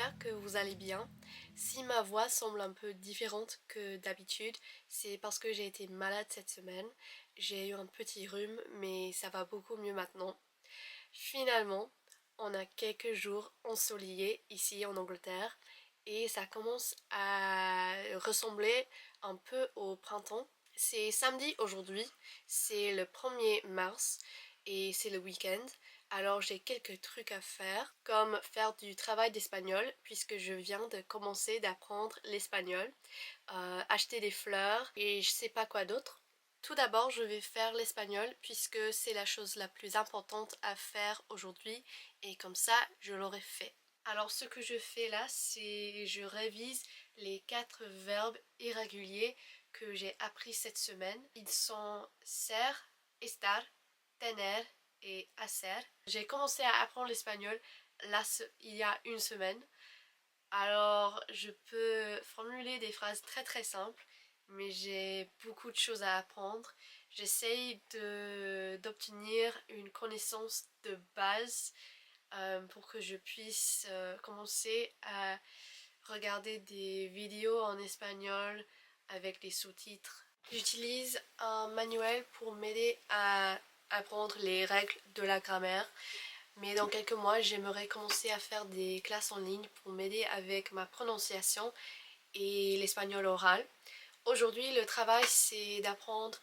j'espère que vous allez bien. Si ma voix semble un peu différente que d'habitude, c'est parce que j'ai été malade cette semaine. J'ai eu un petit rhume, mais ça va beaucoup mieux maintenant. Finalement, on a quelques jours ensoleillés ici en Angleterre et ça commence à ressembler un peu au printemps. C'est samedi aujourd'hui, c'est le 1er mars et c'est le week-end. Alors j'ai quelques trucs à faire, comme faire du travail d'espagnol puisque je viens de commencer d'apprendre l'espagnol, acheter des fleurs et je sais pas quoi d'autre. Tout d'abord, je vais faire l'espagnol puisque c'est la chose la plus importante à faire aujourd'hui et comme ça, je l'aurai fait. Alors ce que je fais là, c'est je révise les 4 verbes irréguliers que j'ai appris cette semaine. Ils sont ser, estar, tener et hacer. J'ai commencé à apprendre l'espagnol là il y a une semaine. Alors je peux formuler des phrases très simples, mais j'ai beaucoup de choses à apprendre. J'essaye d'obtenir une connaissance de base pour que je puisse commencer à regarder des vidéos en espagnol avec des sous-titres. J'utilise un manuel pour m'aider à apprendre les règles de la grammaire. Mais dans quelques mois, j'aimerais commencer à faire des classes en ligne pour m'aider avec ma prononciation et l'espagnol oral. Aujourd'hui, le travail, c'est d'apprendre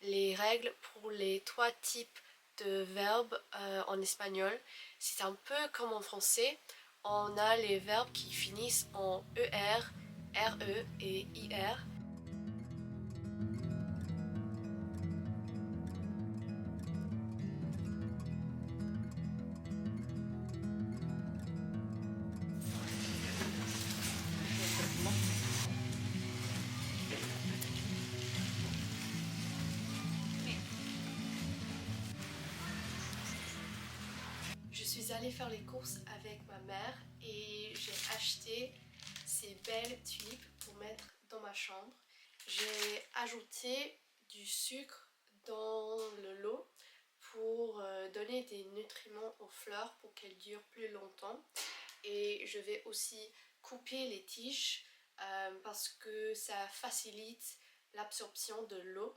les règles pour les 3 types de verbes en espagnol. C'est un peu comme en français. On a les verbes qui finissent en ER, RE et IR. Je suis allée faire les courses avec ma mère et j'ai acheté ces belles tulipes pour mettre dans ma chambre. J'ai ajouté du sucre dans le lot pour donner des nutriments aux fleurs pour qu'elles durent plus longtemps. Et je vais aussi couper les tiges parce que ça facilite l'absorption de l'eau.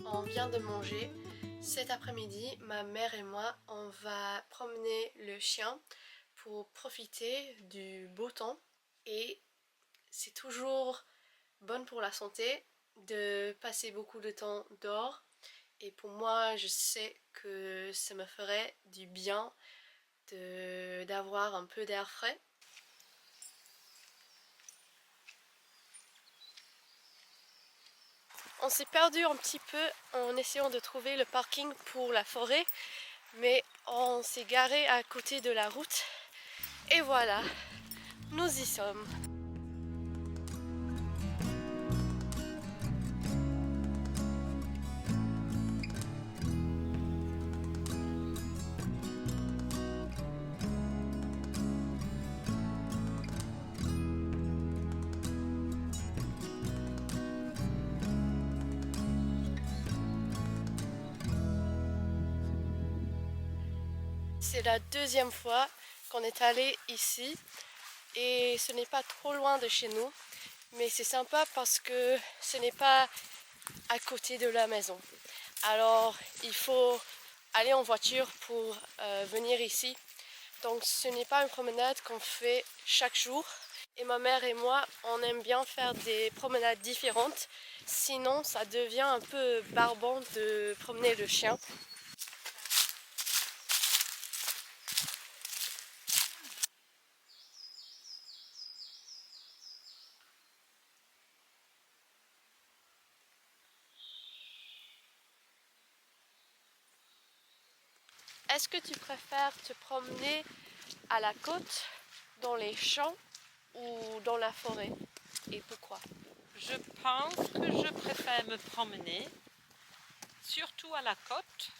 On vient de manger. Cet après-midi, ma mère et moi, on va promener le chien pour profiter du beau temps. Et c'est toujours bon pour la santé de passer beaucoup de temps dehors. Et pour moi, je sais que ça me ferait du bien d'avoir un peu d'air frais. On s'est perdu un petit peu en essayant de trouver le parking pour la forêt, mais on s'est garé à côté de la route. Et voilà, nous y sommes. C'est la deuxième fois qu'on est allé ici et ce n'est pas trop loin de chez nous, mais c'est sympa parce que ce n'est pas à côté de la maison. Alors il faut aller en voiture pour venir ici. Donc ce n'est pas une promenade qu'on fait chaque jour. Et ma mère et moi, on aime bien faire des promenades différentes. Sinon, ça devient un peu barbant de promener le chien. Est-ce que tu préfères te promener à la côte, dans les champs ou dans la forêt? Et pourquoi? Je pense que je préfère me promener, surtout à la côte,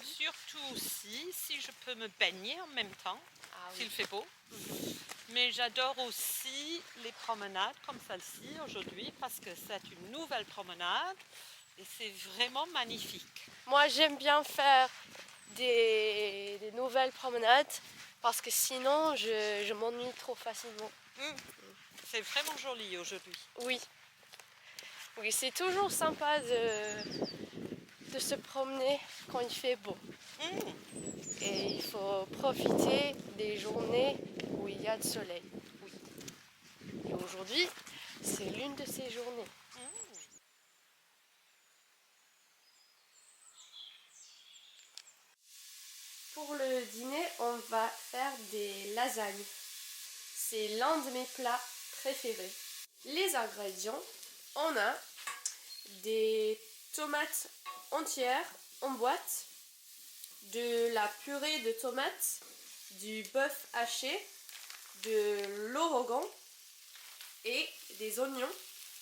Surtout aussi si je peux me baigner en même temps, Ah oui. s'il fait beau. Mais j'adore aussi les promenades comme celle-ci aujourd'hui parce que c'est une nouvelle promenade et c'est vraiment magnifique. Moi, j'aime bien faire des nouvelles promenades parce que sinon, je m'ennuie trop facilement. C'est vraiment joli aujourd'hui. Oui, oui, c'est toujours sympa de se promener quand il fait beau. Et il faut profiter des journées où il y a le soleil. Oui. Et aujourd'hui, c'est l'une de ces journées. Pour le dîner, on va faire des lasagnes. C'est l'un de mes plats préférés. Les ingrédients, on a des tomates entières en boîte, de la purée de tomates, du bœuf haché, de l'origan et des oignons.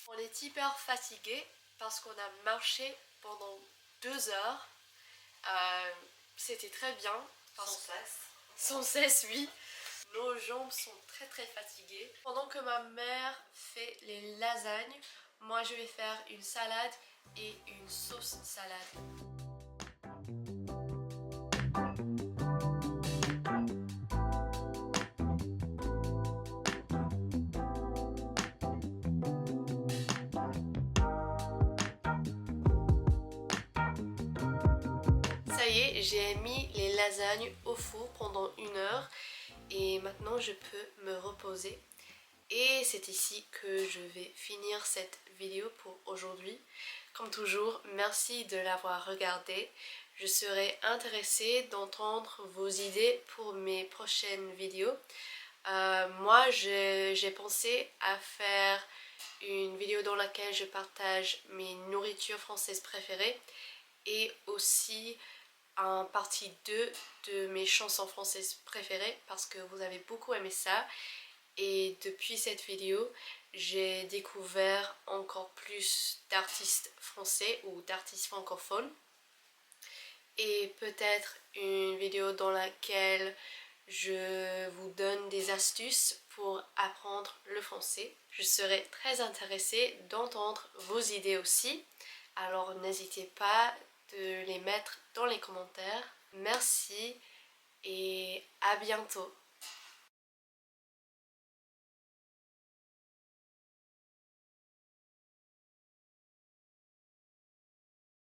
On est hyper fatigué parce qu'on a marché pendant 2 heures. C'était très bien. Sans cesse. Sans cesse, oui. Nos jambes sont très très fatiguées. Pendant que ma mère fait les lasagnes, moi je vais faire une salade et une sauce salade. Ça y est, j'ai mis les lasagnes au four pendant 1 heure et maintenant je peux me reposer. Et c'est ici que je vais finir cette vidéo pour aujourd'hui. Comme toujours, merci de l'avoir regardée. Je serais intéressée d'entendre vos idées pour mes prochaines vidéos. Moi, j'ai pensé à faire une vidéo dans laquelle je partage mes nourritures françaises préférées et aussi un partie 2 de mes chansons françaises préférées parce que vous avez beaucoup aimé ça. Et depuis cette vidéo, j'ai découvert encore plus d'artistes français ou d'artistes francophones. Et peut-être une vidéo dans laquelle je vous donne des astuces pour apprendre le français. Je serais très intéressée d'entendre vos idées aussi. Alors n'hésitez pas de les mettre dans les commentaires. Merci et à bientôt.